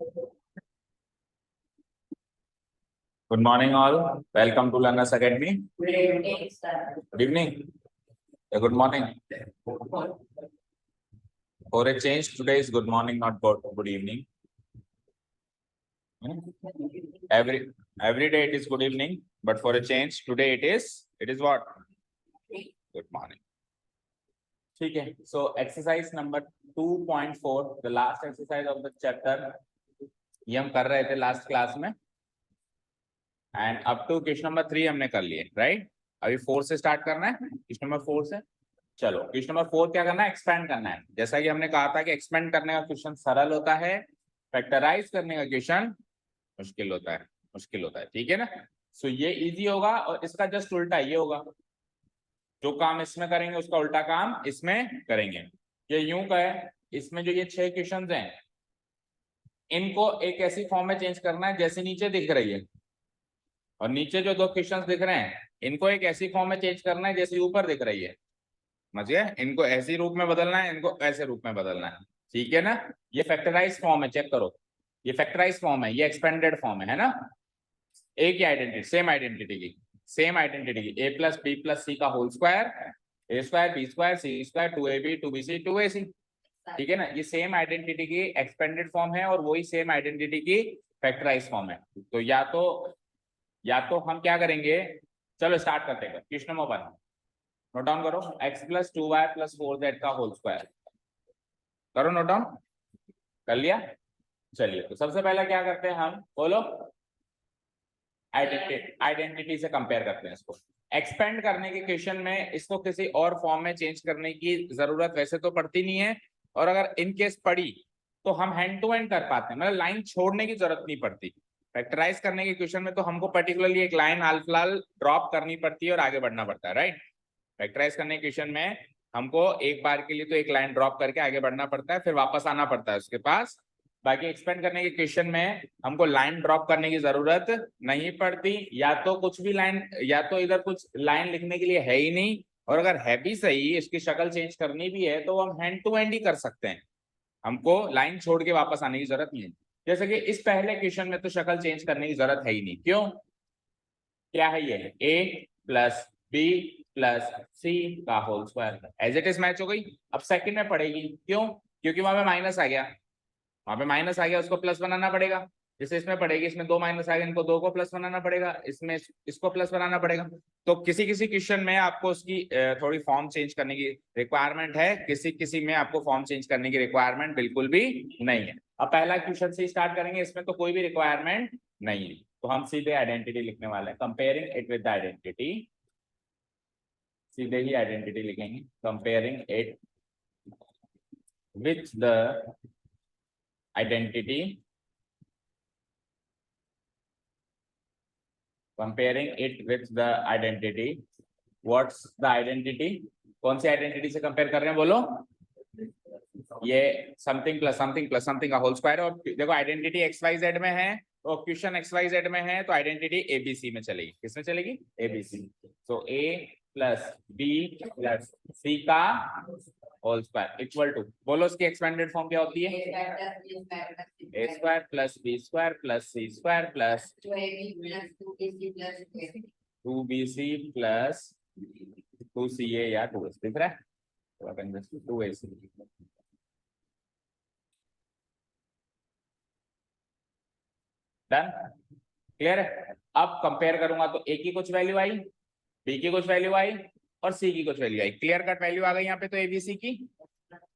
Good morning, all. Welcome to Learners Academy. Good evening, sir. Good evening. Good morning. For a change, today is good morning, not good evening. Every day it is good evening, but for a change, today it is what? Good morning. Okay. So exercise number 2.4, the last exercise of the chapter. ये हम कर रहे थे last class में. And up to question number 3 हमने कर लिए, right? अभी 4 से स्टार्ट करना है. क्वेश्चन नंबर 4 से चलो. क्वेश्चन नंबर 4 क्या करना है? एक्सपेंड करना है. जैसा कि हमने कहा था कि एक्सपेंड करने का क्वेश्चन सरल होता है, फैक्टराइज करने का क्वेश्चन मुश्किल होता है. ठीक है ना? सो ये इजी होगा और इसका जस्ट उल्टा ये होगा. जो काम इसमें करेंगे उसका उल्टा काम इसमें करेंगे. ये यूं का है, इसमें जो ये 6 क्वेश्चंस हैं इनको एक ऐसी फॉर्म में चेंज करना है जैसे नीचे दिख रही है, और नीचे जो 2 क्वेश्चंस दिख रहे हैं इनको एक ऐसी फॉर्म में चेंज करना है जैसे ऊपर दिख रही है. समझ गए? इनको ऐसे रूप में बदलना है, इनको ऐसे रूप में बदलना है. ठीक है ना? ये फैक्टराइज फॉर्म है, चेक करो. ये फैक्टराइज फॉर्म है, ये एक्सपेंडेड फॉर्म है ना? एक ही आइडेंटिटी, सेम आइडेंटिटी की a plus b plus c का whole square, a square b square c square 2ab 2bc 2ac. ठीक है ना? ये सेम आइडेंटिटी की एक्सपेंडेड फॉर्म है और वही सेम आइडेंटिटी की फैक्टराइज फॉर्म है. तो या तो हम क्या करेंगे, चलो स्टार्ट करते हैं. क्वेश्चन नंबर 1 नोट डाउन करो. x plus 2y plus 4z का होल स्क्वायर. करो नोट डाउन. कर लिया? चलिए, तो सबसे पहले क्या करते हैं हम, बोलो. आइडेंटिटी से कंपेयर करते हैं इसको. एक्सपेंड करने के क्वेश्चन में इसको किसी और फॉर्म में चेंज करने की जरूरत वैसे तो पड़ती नहीं है, और अगर इन केस पड़ी तो हम हैंड टू हैंड कर पाते हैं, मतलब लाइन छोड़ने की जरूरत नहीं पड़ती. फैक्टराइज करने के क्वेश्चन में तो हमको पर्टिकुलरली एक लाइन हाल ड्रॉप करनी पड़ती है और आगे बढ़ना पड़ता है, राइट? फैक्टराइज करने के क्वेश्चन में हमको एक बार के लिए तो एक लाइन ड्रॉप करके आगे बढ़ना पड़ता है, फिर वापस आना पड़ता है उसके पास. बाकी एक्सपेंड करने के क्वेश्चन में हमको लाइन ड्रॉप करने की जरूरत नहीं पड़ती. या तो कुछ भी लाइन, या तो इधर कुछ लाइन लिखने के लिए है ही नहीं, और अगर है भी सही, इसकी शक्ल चेंज करनी भी है तो हम हैंड टू हैंड ही कर सकते हैं. हमको लाइन छोड़ के वापस आने की जरूरत नहीं है. जैसे कि इस पहले क्वेश्चन में तो शक्ल चेंज करने की जरूरत है ही नहीं. क्यों? क्या है ये? a plus b plus c का whole square as it is match हो गई. अब सेकंड में पड़ेगी. क्यों? क्योंकि वहां पे माइनस आ गया, उसको प्लस बनाना पड़ेगा. जैसे इसमें पड़ेगी, इसमें 2 माइनस आ गया, इनको 2 को प्लस बनाना पड़ेगा, इसमें इसको प्लस बनाना पड़ेगा. तो किसी किसी क्वेश्चन में आपको उसकी थोड़ी फॉर्म चेंज करने की रिक्वायरमेंट है, किसी में आपको फॉर्म चेंज करने की रिक्वायरमेंट बिल्कुल भी नहीं है. अब पहला क्वेश्चन से स्टार्ट करेंगे, इसमें तो कोई भी रिक्वायरमेंट नहीं है, तो हम सीधे आइडेंटिटी लिखने वाले हैं. कंपेयरिंग इट विद आइडेंटिटी, सीधे ही आइडेंटिटी लिखेंगे. Comparing it with the identity, comparing it with the identity. What's the identity? कौन सी आइडेंटिटी से कंपेयर कर रहे हैं, बोलो. ये something plus something plus something का होल स्क्वायर. और देखो आइडेंटिटी एक्स वाई जेड में है, तो क्वेश्चन एक्स वाई जेड में है, तो आइडेंटिटी एबीसी में चलेगी. किसमें चलेगी? एबीसी. तो ए प्लस बी प्लस सी का होल स्क्वायर इक्वल टू, बोलो उसकी एक्सपेंडेड फॉर्म क्या होती है? A square plus b square plus c square plus 2bc plus 2ca या 2ac. दिख रहा है? 2ac. डन? क्लियर है? अब कंपेयर करूंगा तो ए की कुछ वैल्यू आई, बी की कुछ वैल्यू आई और सी की कुछ वैल्यू आई. क्लियर कट वैल्यू आ गई यहाँ पे, तो एबीसी की.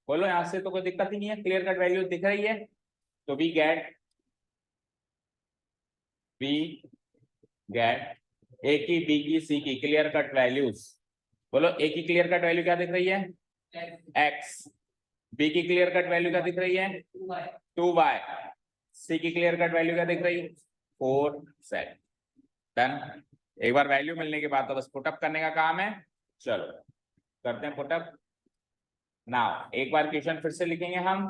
बोलो, यहाँ से तो कोई दिक्कत ही नहीं है, क्लियर कट वैल्यू दिख रही है. तो वी गेट ए की, बी की, सी की क्लियर कट वैल्यूज. बोलो, ए की क्लियर कट वैल्यू क्या दिख रही है? एक्स. बी की क्लियर कट वैल्यू क्या दिख रही है? 2y. सी की क्लियर कट वैल्यू क्या दिख रही है? 4z. डन? एक बार वैल्यू मिलने के बाद तो बस पुटअप करने का काम है. चलो करते हैं पुटअप. नाउ एक बार क्वेश्चन फिर से लिखेंगे हम.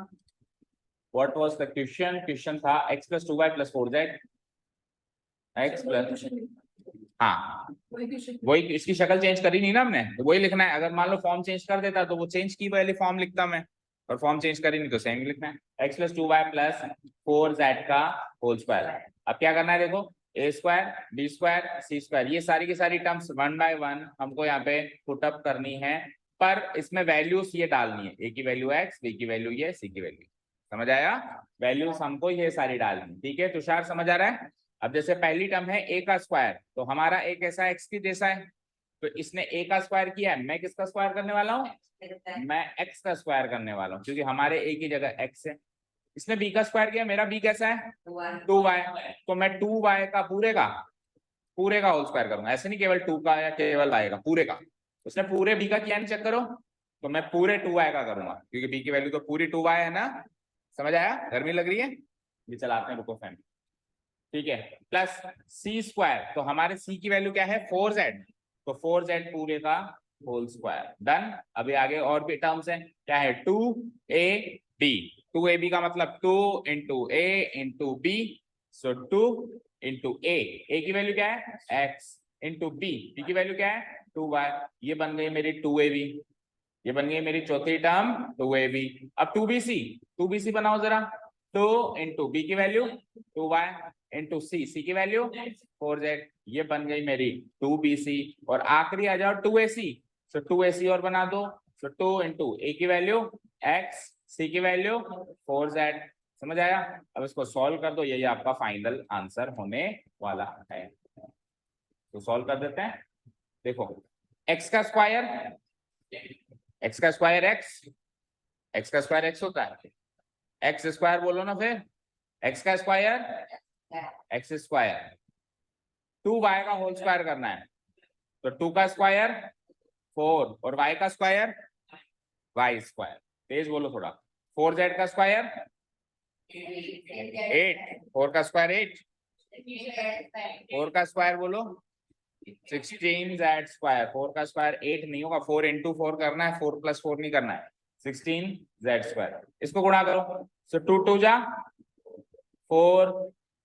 What was the question? Question था x plus 2y plus 4z. x plus, हाँ वही, इसकी शक्ल चेंज करी नहीं ना हमने, तो वही लिखना है. अगर मान लो फॉर्म चेंज कर देता तो वो चेंज की वाली फॉर्म लिखता मैं. और फॉर्म चेंज करी नहीं तो सेम लिखना है। x plus 2y plus 4z का होल स्क्वायर। अब क्या करना है देखो, a square b square c square, ये सारी की सारी टर्म्स 1 बाय 1 हमको यहाँ पे पुट अप करनी है, पर इसमें वैल्यूज ये डालनी है, a की वैल्यू x, b की वैल्यू ये, c की वैल्यू, समझ आया? वैल्यूज हमको ये सारी डालनी, ठीक है तुषार समझ आ रहा है? अब जैसे पहली टर्म है a का स्क्वायर, तो हमारा a कैसा x की जैसा है, तो इसने a का स्क्वायर किया है, मैं किसका स्क्वायर करने वाला हूँ, मैं x का स्क्वायर करने वाला हूँ, क्योंकि हमारे a की जगह x है। इसने b का स्क्वायर किया, मेरा b कैसा है 2y, तो मैं 2y का पूरे का होल स्क्वायर करूंगा, ऐसे नहीं केवल 2 का या केवल y का, पूरे का। उसने पूरे b का किया नहीं, चेक करो, तो मैं पूरे 2y का करूंगा, क्योंकि b की वैल्यू तो पूरी 2y है ना, समझ आया? गर्मी लग रही है, ये चलाते हैं, रुको फैन, ठीक है। प्लस c स्क्वायर, तो हमारे c की वैल्यू क्या है 4z, तो 4z पूरे का होल स्क्वायर, डन। अभी आगे और भी टर्म्स हैं, क्या है 2ab, 2ab का मतलब 2 into a into b, so 2 into a की वैल्यू क्या है x, इंटू b की वैल्यू क्या है 2y, ये बन गई मेरी 2ab, ये बन गई मेरी चौथी टर्म 2ab। अब 2bc बनाओ जरा, 2 इंटू b की वैल्यू 2y इंटू c की वैल्यू 4z, ये बन गई मेरी 2bc। और आखिरी आ जाओ 2ac, सो 2ac और बना दो, सो 2 इंटू a की वैल्यू x, c की वैल्यू 4z, समझ आया? अब इसको सॉल्व कर दो, यही आपका फाइनल आंसर होने वाला है, तो सॉल्व कर देते हैं। देखो x का स्क्वायर x का स्क्वायर x होता है, x स्क्वायर बोलो ना फिर, x का स्क्वायर x स्क्वायर, 2y का होल स्क्वायर करना है, तो 2 का स्क्वायर 4 और y का स्क्वायर y स्क्वायर, तेज बोलो थोड़ा, 4z का स्क्वायर 8, 4 का स्क्वायर 8, 4 का स्क्वायर बोलो 16z स्क्वायर, 4 का स्क्वायर 8 नहीं होगा, 4 इंटू 4 करना है, 4 प्लस 4 नहीं करना है, 16z स्क्वायर, इसको गुणा करो, सो 2 2 जा 4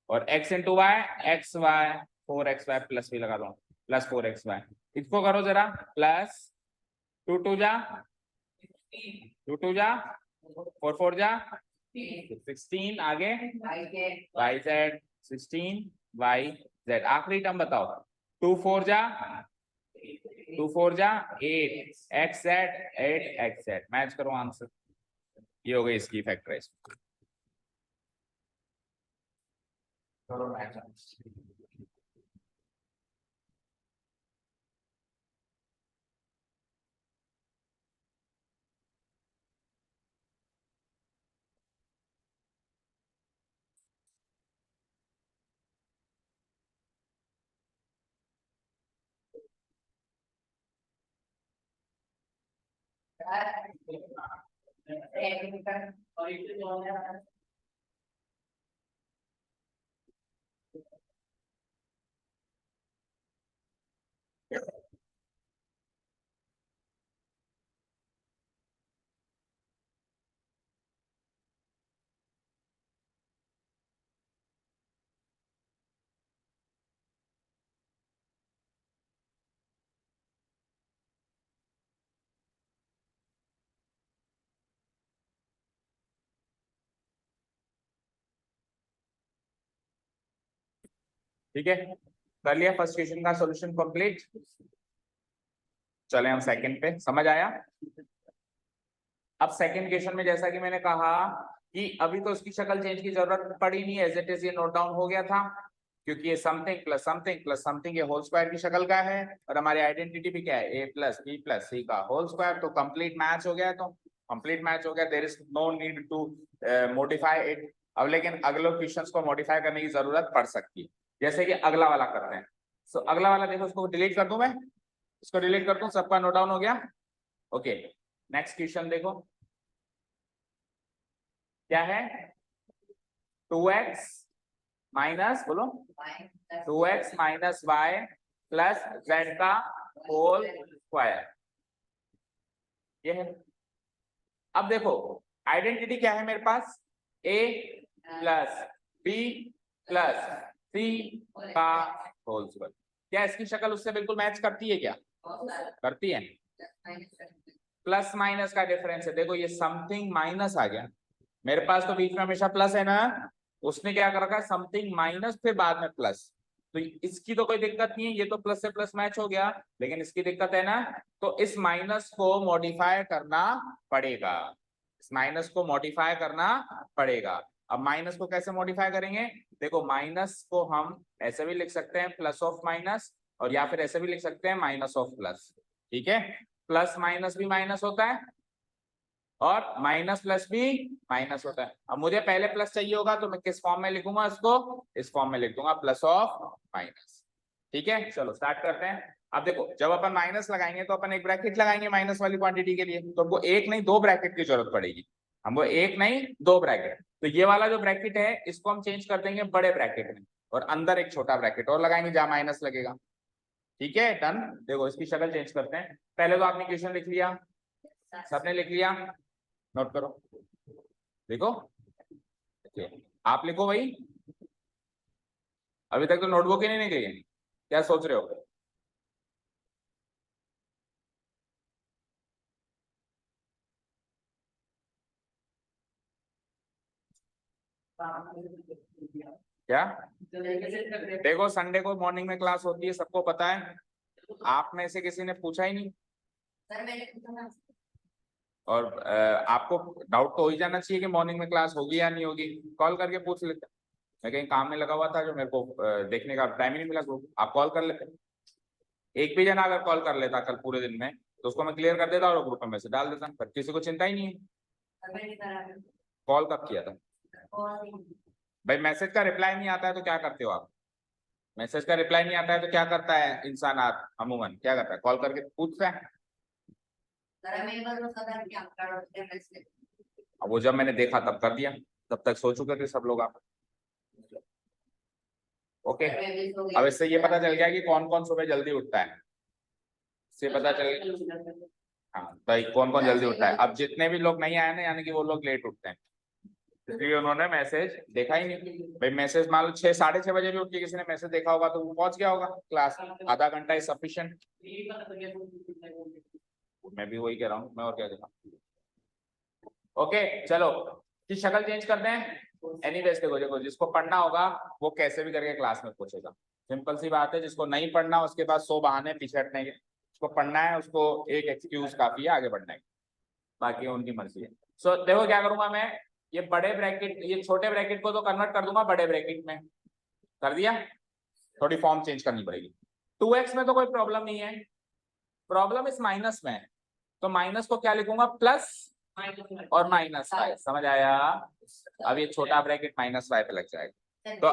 और x into y x y, 4xy plus भी लगा दो, प्लस 4xy, इसको करो जरा, प्लस 2 2 जा 4 4 जा 16, आगे yz 16 yz, आखिरी टर्म बताओ, 2 4 जा 8 xz 8 xz, मैच करो आंसर, ये हो गई इसकी फैक्टराइज, करो मैच। ठीक है, कर लिया फर्स्ट क्वेश्चन का सॉल्यूशन कंप्लीट, चले हम सेकंड पे, समझ आया? अब सेकंड क्वेश्चन में जैसा कि मैंने कहा कि अभी तो उसकी शक्ल चेंज की जरूरत पड़ी नहीं है, एज इट इज ये नोट डाउन हो गया था, क्योंकि ये something plus something plus something ये होल स्क्वायर की शक्ल का है, और हमारी आइडेंटिटी भी क्या है a plus b plus c का होल स्क्वायर, तो कंप्लीट मैच हो गया, तो कंप्लीट मैच हो गया, there is no need to modify it. अब लेकिन अगले क्वेश्चंस को मॉडिफाई करने की जरूरत पड़ सकती है, जैसे कि अगला वाला करते हैं। सो अगला वाला देखो, उसको डिलीट कर दूं मैं, इसको डिलीट कर दूं, सबका नोट डाउन हो गया, ओके। नेक्स्ट क्वेश्चन देखो क्या है, 2x माइनस बोलो 2x minus y plus z का होल स्क्वायर, ये है। अब देखो आइडेंटिटी क्या है मेरे पास, a plus b plus c का होल स्क्वायर, क्या इसकी शक्ल उससे बिल्कुल मैच करती है क्या, करती है? प्लस माइनस का डिफरेंस है। देखो ये समथिंग माइनस आ गया, मेरे पास तो बीच में हमेशा प्लस है ना, उसने क्या कर रखा है समथिंग माइनस फिर बाद में प्लस। तो इसकी तो कोई दिक्कत नहीं है, ये तो प्लस से प्लस मैच हो गया, लेकिन इसकी दिक्कत है ना, तो इस माइनस को मॉडिफाई करना पड़ेगा, इस माइनस को मॉडिफाई करना पड़ेगा। अब माइनस को कैसे मॉडिफाई करेंगे, देखो माइनस को हम ऐसे भी लिख सकते हैं प्लस ऑफ माइनस, और या फिर ऐसे भी लिख सकते हैं माइनस ऑफ प्लस। ठीक है, प्लस माइनस भी माइनस होता है और माइनस प्लस भी माइनस होता है। अब मुझे पहले प्लस चाहिए होगा तो मैं किस फॉर्म में लिखूंगा इसको, इस फॉर्म में लिख दूंगा प्लस ऑफ माइनस। ठीक है, चलो स्टार्ट करते हैं। अब देखो जब अपन माइनस लगाएंगे तो अपन एक ब्रैकेट लगाएंगे माइनस वाली क्वांटिटी के लिए, तो हमको एक नहीं दो ब्रैकेट की जरूरत पड़ेगी, हमको एक नहीं दो ब्रैकेट। तो ये वाला जो ब्रैकेट है इसको हम चेंज कर देंगे बड़े ब्रैकेट में, और अंदर एक छोटा ब्रैकेट और लगाएंगे जहां माइनस लगेगा। ठीक है डन। देखो इसकी शक्ल चेंज करते हैं। पहले तो आपने क्वेश्चन लिख लिया, सबने लिख लिया, नोट करो, देखो आप लिखो भाई, अभी तक तो नोटबुक ही नहीं निकली है, क्या सोच रहे हो? क्या देखो संडे को मॉर्निंग में क्लास होती है, सबको पता है, आप में से किसी ने पूछा ही नहीं, और आपको डाउट तो हो ही जाना चाहिए कि मॉर्निंग में क्लास होगी या नहीं होगी, कॉल करके पूछ लेते। मैं कहीं काम में लगा हुआ था जो मेरे को देखने का टाइम ही नहीं मिला, ग्रुप आप कॉल कर लेते, एक भी जना अगर कॉल कर लेता कल पूरे दिन में तो उसको मैं क्लियर कर देता और ग्रुप में मैसेज डाल देता, पर किसी को चिंता ही नहीं है। कॉल कब किया था भाई? मैसेज का रिप्लाई नहीं आता है तो क्या करते हो आप? मैसेज का रिप्लाई नहीं आता है तो क्या करता है इंसान, आप अमूमन क्या करता है, कॉल करके पूछता है। अब वो जब मैंने देखा तब कर दिया, तब तक सो चुके थे सब लोग आप। ओके, अब इससे ये पता चल गया कि कौन कौन सुबह जल्दी उठता है, इससे पता चल गया हाँ भाई कौन कौन जल्दी उठता है। अब जितने भी लोग नहीं आए ना यानी कि वो लोग लेट उठते हैं, इसलिए उन्होंने मैसेज देखा ही नहीं। भाई मैसेज मान लो 6 साढ़े 6 बजे भी उठ के किसी ने मैसेज देखा होगा तो वो पहुंच गया होगा क्लास, आधा घंटा इज सफिशिएंट। मैं भी वही कह रहा हूँ, मैं और क्या कह रहा हूँ। ओके चलो की शक्ल चेंज करते हैं। एनीवेज देखो देखो जिसको पढ़ना होगा वो कैसे भी करके क्लास में पूछेगा, सिंपल सी बात है। जिसको नहीं पढ़ना उसके पास 100 बहाने पीछे हटने के, उसको पढ़ना है उसको एक एक्सक्यूज काफी है आगे बढ़ने की, बाकी उनकी मर्जी है। सो देखो क्या करूंगा मैं, ये बड़े ब्रैकेट ये छोटे ब्रैकेट को तो कन्वर्ट कर दूंगा बड़े ब्रैकेट में, कर दिया, थोड़ी फॉर्म चेंज करनी पड़ेगी। 2x में तो कोई प्रॉब्लम नहीं है, प्रॉब्लम इस माइनस में है, तो माइनस को क्या लिखूंगा प्लस और -5, समझ आया? अब ये छोटा ब्रैकेट -5 पे लग जाएगा। तो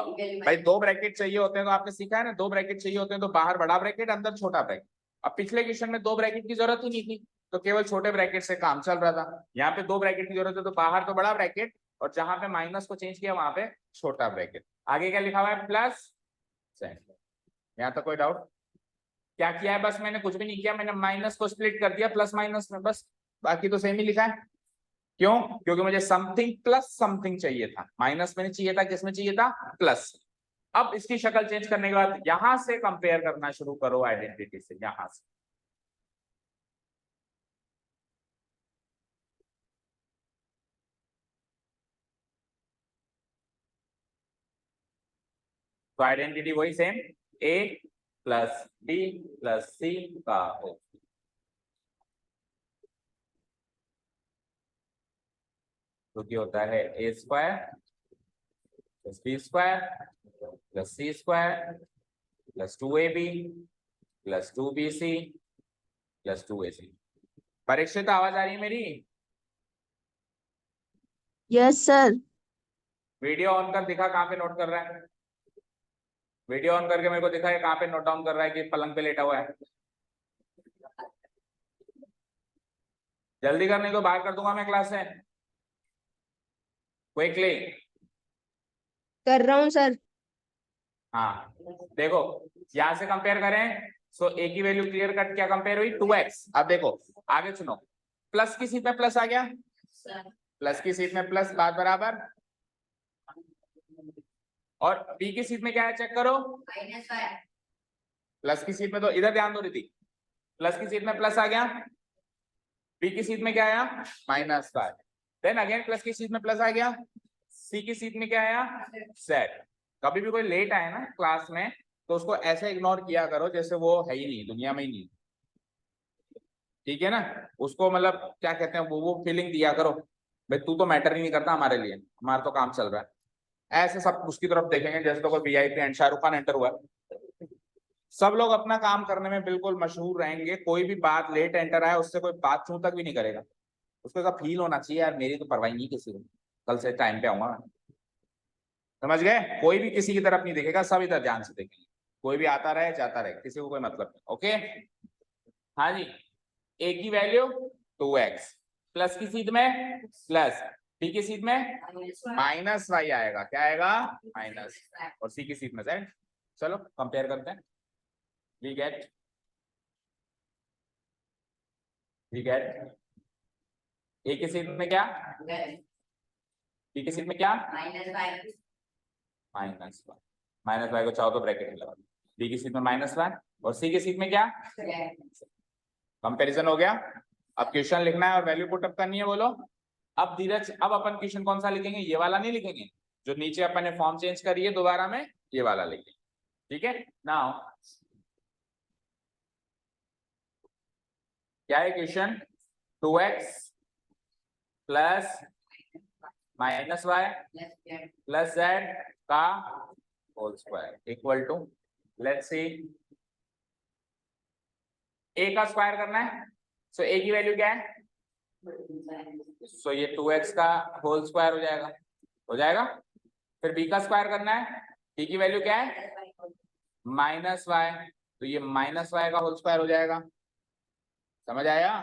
भाई दो ब्रैकेट चाहिए होते हैं तो आपने सीखा है ना, दो ब्रैकेट चाहिए होते हैं तो बाहर बड़ा ब्रैकेट अंदर छोटा ब्रैकेट। अब पिछले क्वेश्चन में दो ब्रैकेट की जरूरत ही नहीं थी, तो केवल छोटे ब्रैकेट से काम चल रहा था। यहाँ पे दो ब्रैकेट की जरूरत है तो बाहर तो बड़ा ब्रैकेट और जहां पे माइनस को चेंज किया वहां पे छोटा ब्रैकेट। आगे क्या लिखा हुआ है प्लस, यहाँ तक कोई डाउट? क्या किया है, बस मैंने कुछ भी नहीं किया, मैंने माइनस को स्प्लिट कर दिया प्लस माइनस में, बस बाकी तो सेम ही लिखा है। क्यों? क्योंकि मुझे समथिंग प्लस समथिंग चाहिए था, माइनस में नहीं चाहिए था, किसमें चाहिए था प्लस। अब इसकी शक्ल चेंज करने के बाद यहां से कंपेयर करना शुरू करो आइडेंटिटी से, यहां से। तो आइडेंटिटी वही same, a plus b plus c का हो, जो कि होता है a square plus b square plus c square plus 2ab plus 2bc plus 2ac। Parikshit आवाज आ रही है मेरी? Yes sir. वीडियो ऑन कर दिखा कहाँ पे नोट कर रहा है, वीडियो ऑन करके मेरे को दिखा है कहाँ पे नोट डाउन कर रहा है कि पलंग पे लेटा हुआ है। जल्दी करने को बाहर कर दूंगा मैं क्लास से, क्विकली। कर रहा हूँ सर। हाँ देखो यहां से कंपेयर करें, सो ए की वैल्यू क्लियर कट क्या कंपेयर हुई 2x। अब देखो आगे सुनो, प्लस की सीट में प्लस आ गया, प्लस की सीट में प्लस बात बराबर, और बी की सीट में क्या है चेक करो, प्लस की सीट में तो इधर ध्यान दो दीदी, प्लस की सीट में प्लस आ गया बी की सीट में क्या आया -5, देन अगेन प्लस की सीट में प्लस आ गया, सी की सीट में क्या आया सेट। कभी भी कोई लेट आए ना क्लास में तो उसको ऐसे इग्नोर किया करो जैसे वो है ही नहीं, दुनिया में ही नहीं, ठीक है ना। उसको मतलब क्या कहते हैं वो फीलिंग दिया करो, भाई तू तो मैटर ही नहीं करता हमारे लिए, हमारा तो काम चल रहा है। ऐसे सब उसकी तरफ देखेंगे जैसे तो कोई VIP and Shahrukh Khan enter हुआ है। सब लोग अपना काम करने में बिल्कुल मशहूर रहेंगे, कोई भी बात लेट एंटर आए उससे कोई बात छू तक भी नहीं करेगा, उसको ऐसा फील होना चाहिए यार मेरी तो परवाही नहीं किसी को, कल से टाइम पे आऊंगा। समझ गए, कोई भी किसी की तरफ नहीं देखेगा, सब इधर ध्यान से देखेंगे, कोई भी आता रहे जाता रहे, किसी को कोई मतलब नहीं। ओके हाँ जी, ए की वैल्यू 2x, प्लस की सीध में प्लस, बी की सीध में -y आएगा, क्या आएगा माइनस, और सी की सीध में z। चलो कंपेयर करते हैं, वी गेट ए की सीध में क्या, बी की सीध में क्या -y को चाहो तो ब्रैकेट में लगा दो, बी की सीध में -y और सी की सीध में क्या, कंपैरिजन हो गया। अब क्वेश्चन लिखना है और वैल्यू पुट अप करनी है, बोलो। अब धीरज, अब अपन क्वेश्चन कौन सा लिखेंगे, ये वाला नहीं लिखेंगे जो नीचे अपन ने फॉर्म चेंज करी है, दोबारा में ये वाला लिखेंगे, ठीक है। नाउ क्या है question, 2x plus -y plus z का whole square equal to, let's see a का स्क्वायर करना है, सो a की वैल्यू क्या है, सो ये 2x का होल स्क्वायर हो जाएगा। फिर b का स्क्वायर करना है, b की वैल्यू क्या है -y, तो ये -y का होल स्क्वायर हो जाएगा। समझ आया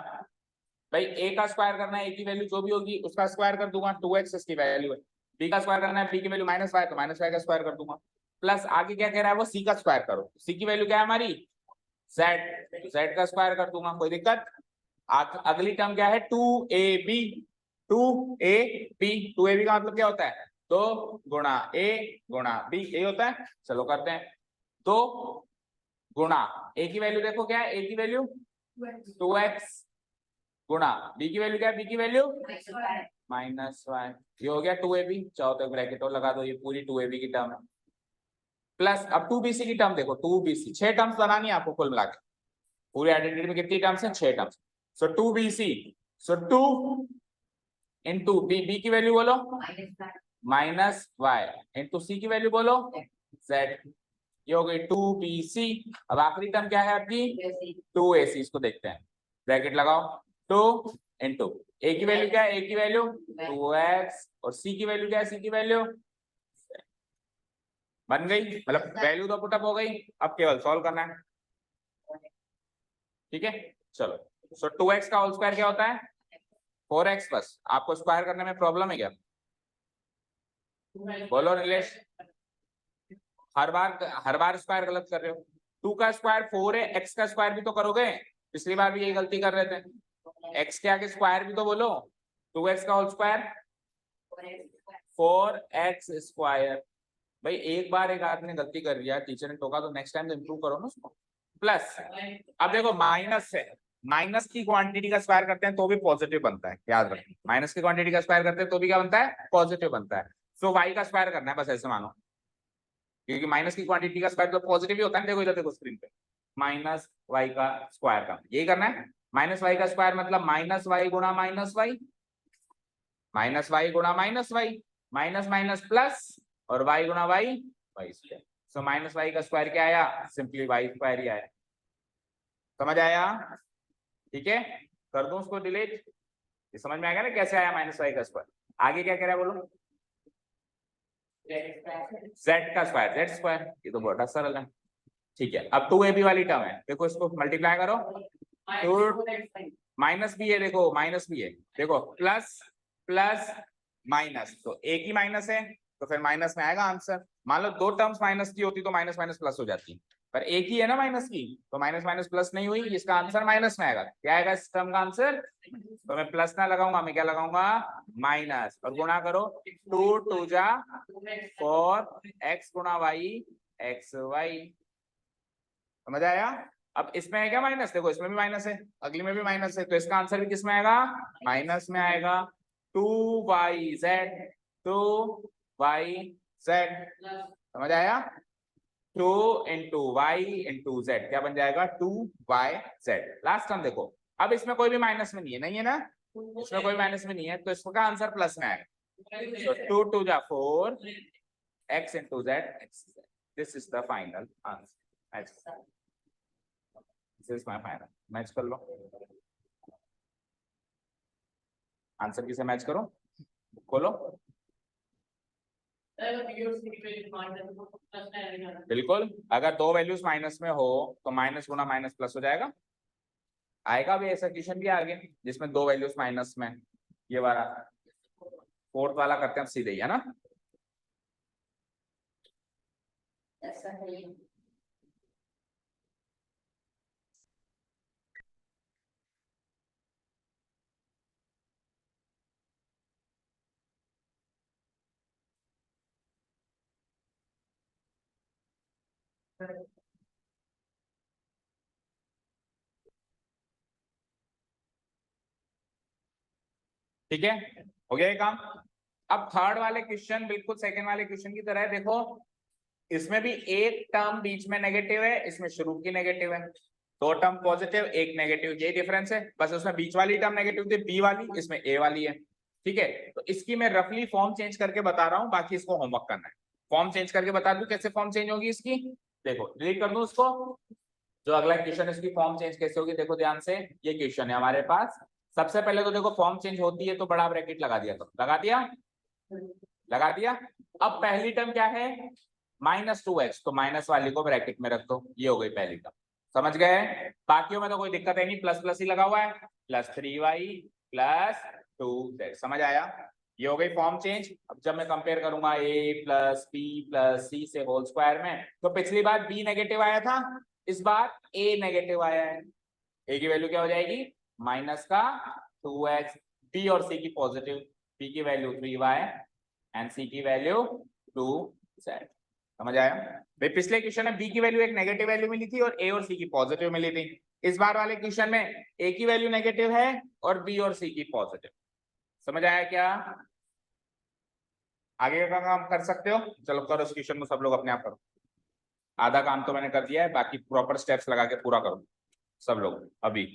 भाई, a का स्क्वायर करना है, a की वैल्यू जो भी होगी उसका स्क्वायर कर दूंगा, 2x इसकी वैल्यू है। b का स्क्वायर करना है, b की वैल्यू -y तो -y का स्क्वायर कर दूंगा, प्लस आगे क्या कह रहा है वो c का स्क्वायर करो, c की वैल्यू क्या है हमारी z, तो z का स्क्वायर कर दूंगा, कोई दिक्कत। अगली टर्म क्या है 2ab, 2ab का मतलब क्या होता है 2 गुणा a गुणा b, ये होता है। चलो करते हैं, 2 गुणा a की वैल्यू देखो क्या है, a की वैल्यू 2x गुणा b की वैल्यू क्या है, b की वैल्यू -y, ये हो गया 2ab, चाहो तो ब्रैकेट और लगा दो, ये पूरी 2ab की टर्म है। प्लस अब 2bc की टर्म देखो, 2bc 6 टर्म्स बनानी है आपको कुल मिला के, पूरी आइडेंटिटी में कितनी टर्म्स हैं 6 टर्म्स। सो 2bc, सो 2 इंटू b की वैल्यू बोलो -y इंटू c की वैल्यू बोलो z, ये हो गई 2bc। अब आखिरी टर्म क्या है आपकी 2ac, इसको देखते हैं, ब्रैकेट लगाओ, 2 इंटू a की वैल्यू क्या है, a की वैल्यू 2x और c की वैल्यू क्या है, c की वैल्यू बन गई, मतलब वैल्यू तो पुटअप हो गई, अब केवल सॉल्व करना है, ठीक है। चलो, सो 2x का होल स्क्वायर क्या होता है 4x, बस आपको स्क्वायर करने में प्रॉब्लम है क्या, बोलो नीलेश, हर बार स्क्वायर गलत कर रहे हो, 2 का स्क्वायर 4 है, x का स्क्वायर भी तो करोगे, पिछली बार भी यही गलती कर रहे थे, x के आगे स्क्वायर भी तो बोलो, 2x का होल स्क्वायर 4x स्क्वायर। भाई एक बार एक आदमी ने गलती कर दिया, टीचर ने टोका, तो नेक्स्ट टाइम तो इंप्रूव करो ना उसको। प्लस अब देखो माइनस है, माइनस की क्वांटिटी का स्क्वायर करते हैं तो भी पॉजिटिव बनता है, याद रखें, माइनस की क्वांटिटी का स्क्वायर करते हैं तो भी क्या बनता है पॉजिटिव बनता है। सो y का स्क्वायर करना है, बस ऐसे मानो, क्योंकि माइनस की क्वांटिटी का स्क्वायर तो पॉजिटिव ही होता है। देखो इधर देखो स्क्रीन पे, -y का स्क्वायर का यही करना है, -y का स्क्वायर मतलब -y गुणा -y, -y गुणा -y, माइनस माइनस प्लस और y गुणा y स्क्वायर। सो -y का स्क्वायर क्या आया, सिंपली y स्क्वायर ही आया। समझ आया, ठीक है, कर दूं उसको डिलीट, ये समझ में आ गया ना कैसे आया -y का स्क्वायर। आगे क्या कह रहा है बोलो, z का स्क्वायर, z स्क्वायर, ये तो बहुत सरल है, ठीक है। अब 2ab वाली टर्म है, देखो इसको मल्टीप्लाई करो, तो माइनस भी है, देखो माइनस भी है, देखो प्लस प्लस माइनस, तो एक ही माइनस है तो फिर माइनस में आएगा आंसर। मान लो 2 टर्म्स माइनस की होती तो माइनस माइनस प्लस हो जाती, पर एक ही है ना माइनस की, तो माइनस माइनस प्लस नहीं हुई, इसका आंसर माइनस में आएगा। क्या आएगा इस टर्म का आंसर, तो मैं प्लस ना लगाऊंगा, मैं क्या लगाऊंगा माइनस, और गुणा करो 2 2 जा 4 x गुणा y x y। समझ आया। अब इसमें है क्या माइनस, देखो इसमें भी माइनस है, अगली में भी माइनस है, तो इसका आंसर भी किसमें आएगा, माइनस में आएगा। 2yz, 2yz, समझ आया। 2 × y × z क्या बन जाएगा, 2yz। लास्ट टर्म देखो, अब इसमें कोई भी माइनस में नहीं है, नहीं है ना, इसमें कोई माइनस में नहीं है, तो इसका आंसर प्लस में आएगा। So 2 2 जा 4, x × z, this is the final answer. This is my final. Match कर लो, आंसर किसे मैच करो, खोलो, बिल्कुल। अगर दो वैल्यूज माइनस में हो तो माइनस गुना माइनस प्लस हो जाएगा। आएगा भी ऐसा क्वेश्चन भी आगे जिसमें दो वैल्यूज माइनस में, ये वाला फोर्थ वाला करते हैं सीधे ही, है ना। ऐसा है। ठीक है, हो गया ये काम। अब थर्ड वाले क्वेश्चन बिल्कुल सेकंड वाले क्वेश्चन की तरह है, देखो इसमें भी एक टर्म बीच में नेगेटिव है, इसमें शुरू की नेगेटिव है, दो टर्म पॉजिटिव एक नेगेटिव, यही डिफरेंस है बस, उसमें बीच वाली टर्म नेगेटिव थी बी वाली, इसमें ए वाली है। ठीक है, तो इसकी मैं रफली फॉर्म चेंज करके बता रहा हूं, बाकी इसको होमवर्क करना है। फॉर्म चेंज करके बता दूं कैसे फॉर्म चेंज होगी इसकी, देखो डिलीट कर दूं उसको। जो अगला क्वेश्चन इसकी फॉर्म चेंज कैसे होगी, देखो ध्यान से, ये क्वेश्चन है हमारे पास। सबसे पहले तो देखो फॉर्म चेंज होती है तो बड़ा ब्रैकेट लगा दिया, तो लगा दिया, लगा दिया। अब पहली टर्म क्या है, -2x, तो माइनस वाली को ब्रैकेट में रख दो, ये हो गई पहली टर्म, समझ गए। बाकियों में तो कोई दिक्कत है नहीं, प्लस प्लस ही लगा हुआ है, +3y + 2z, समझ आया। ये हो गई फॉर्म चेंज। अब जब मैं कंपेयर करूंगा a + b + c से होल स्क्वायर में, तो पिछली बार b नेगेटिव आया था, इस बार a नेगेटिव आया है। a की वैल्यू क्या हो जाएगी, माइनस का 2x, b और c की पॉजिटिव, b की वैल्यू 3y एंड c की वैल्यू 2z, समझ आया। भाई पिछले क्वेश्चन में b की वैल्यू एक नेगेटिव वैल्यू मिली थी और a और c की पॉजिटिव मिली थी, इस बार वाले क्वेश्चन में a की वैल्यू नेगेटिव है और b और c की पॉजिटिव, समझ आया क्या। आगे का काम कर सकते हो, चलो करो इस क्वेश्चन को सब लोग अपने आप करो। आधा काम तो मैंने कर दिया है, बाकी प्रॉपर स्टेप्स लगा के पूरा करो सब लोग अभी।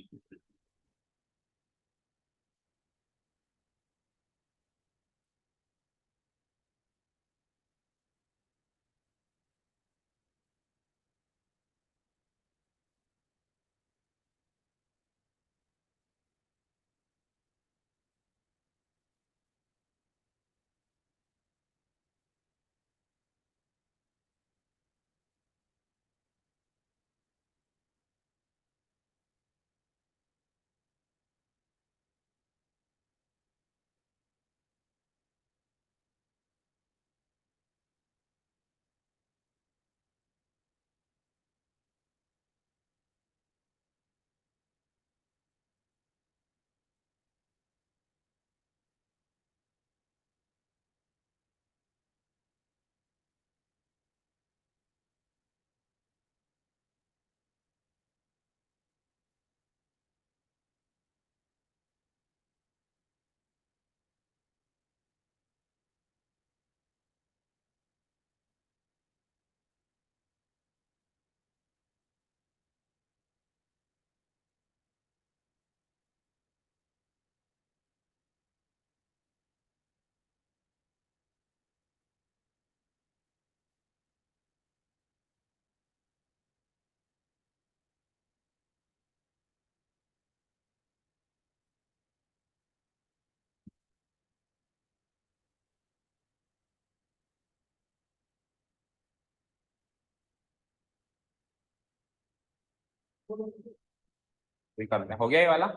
करते हैं, हो गया ये वाला,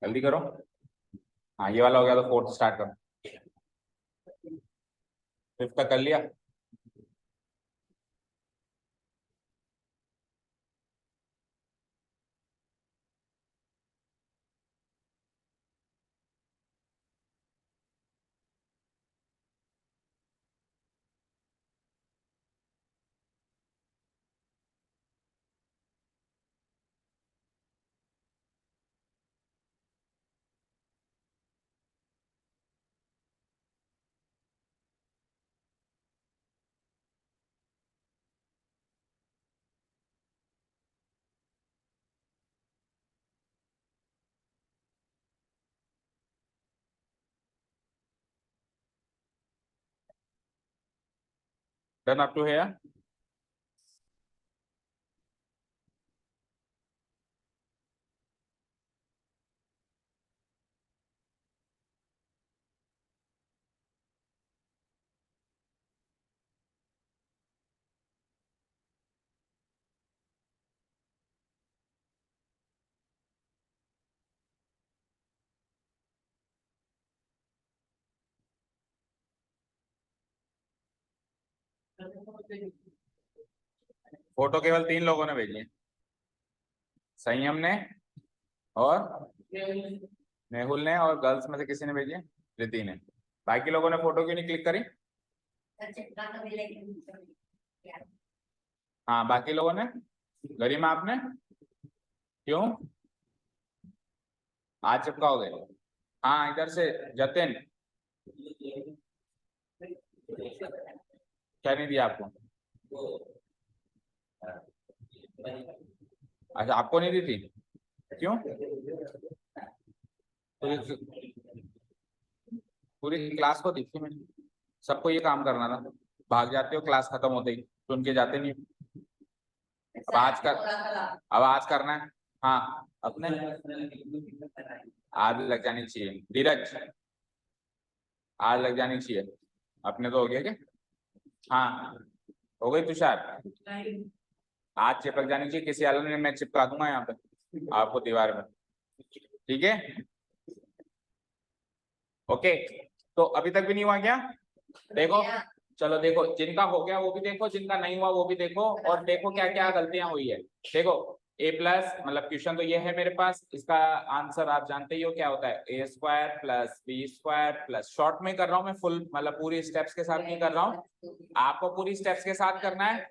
जल्दी करो। हाँ ये वाला हो गया तो फोर्थ स्टार्ट करो, फिफ्थ का कर लिया। Done up to here? Photo केवल 3 लोगों ने भेजी है, संयम ने और मेहुल ने, और गर्ल्स में से किसी ने भेजी है? रिति ने। बाकी लोगों ने फोटो क्यों नहीं क्लिक करी? हाँ, बाकी लोगों ने? गरिमा आपने क्यों? आज चिपकाओगे? हाँ, इधर से जतिन, क्या नहीं दिया आपको? अच्छा, आपको नहीं दी थी, क्यों? पूरी क्लास को दी थी मैंने, सबको ये काम करना था। भाग जाते हो क्लास खत्म होते ही, तो उनके जाते नहीं। अब आज कर, अब आज करना है। हाँ, अपने आज लग जानी चाहिए। धीरज, आज लग जानी चाहिए। अपने तो हो गया क्या? हाँ, हो गई तुषार? आज चिपक जानी चाहिए, किसी अलग ने मैं चिपका दूंगा यहाँ पे आपको दीवार में, ठीक है? ओके, तो अभी तक भी नहीं हुआ क्या? देखो, चलो देखो, जिनका हो गया वो भी देखो, जिनका नहीं हुआ वो भी देखो, और देखो क्या क्या गलतियां हुई है। देखो, ए प्लस मतलब क्वेश्चन तो ये है मेरे पास, इसका आंसर आप जानते ही हो क्या होता है, a square plus b square plus, short में कर रहा हूँ मैं, फुल मतलब पूरी स्टेप्स के साथ नहीं कर रहा हूँ, आपको पूरी स्टेप्स के साथ करना है।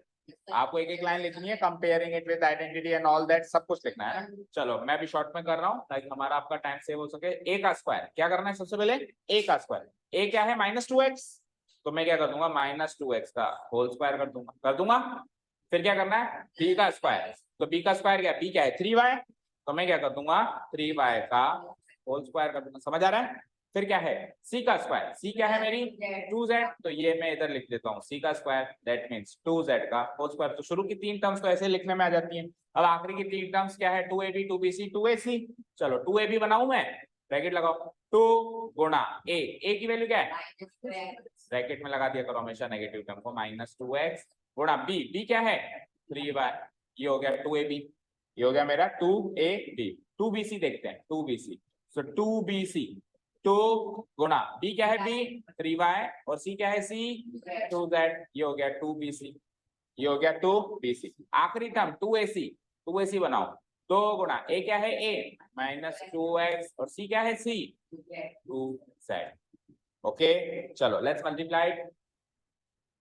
आपको एक एक लाइन लिखनी है, comparing it with identity and all that, सब कुछ लिखना है ना। चलो मैं भी शॉर्ट में कर रहा हूँ ताकि हमारा आपका टाइम सेव हो सके। ए का स्क्वायर क्या करना है सबसे पहले? ए का स्क्वायर, ए क्या है -2x, तो मैं क्या कर दूंगा -2x का होल स्क्वायर कर दूंगा। फिर क्या करना है? बी का स्क्वायर, तो बी का स्क्वायर क्या, बी क्या है 3y, तो मैं क्या कर दूंगा 3y का होल स्क्वायर कर दूंगा। समझ आ रहा है? फिर क्या है? सी का स्क्वायर, सी क्या है मेरी 2z, तो ये मैं इधर लिख देता हूँ सी का स्क्वायर, दैट मींस 2z का होल स्क्वायर। तो शुरू की 3 टर्म्स तो ऐसे लिखने में आ जाती हैं। अब आखिरी की 3 टर्म्स क्या है? 2ab 2bc 2ac। चलो 2ab बनाऊं मैं, ब्रैकेट लगाओ, 2 गुणा ए की वैल्यू क्या है? ब्रैकेट में लगा दिया करो हमेशा नेगेटिव टर्म को, -2x गुणा बी क्या है 3y, ये हो गया 2ab, ये हो गया मेरा 2ab। 2bc देखते हैं, 2bc, सो 2bc 2 गुणा बी क्या है बी 3y, और सी क्या है सी 2z, ये हो गया 2bc, ये हो गया 2bc। आखिरी टर्म 2ac बनाओ, 2 गुणा ए क्या है ए -2x, और सी क्या है सी 2z। ओके, चलो let's multiply,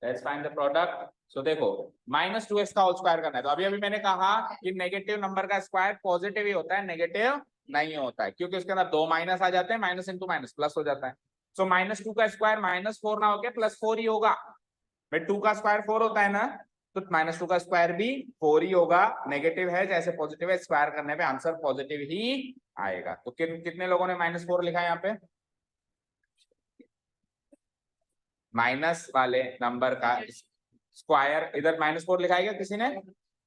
let's find the product. So देखो, -2x का होल स्क्वायर करना है, तो अभी मैंने कहा कि नेगेटिव नंबर का स्क्वायर पॉजिटिव ही होता है, नेगेटिव नहीं होता है, क्योंकि उसके अंदर 2 माइनस आ जाते हैं, माइनस इंटू माइनस प्लस हो जाता है। सो -2 का स्क्वायर -4 ना होके +4 ही होगा। भाई 2 का स्क्वायर 4 होता है ना, तो -2 का स्क्वायर भी 4 ही होगा। नेगेटिव है जैसे पॉजिटिव है, स्क्वायर करने पे आंसर पॉजिटिव ही आएगा। तो कितने लोगों ने -4 लिखा है यहाँ पे? माइनस वाले नंबर का स्क्वायर, इधर -4 लिखा है क्या किसी ने?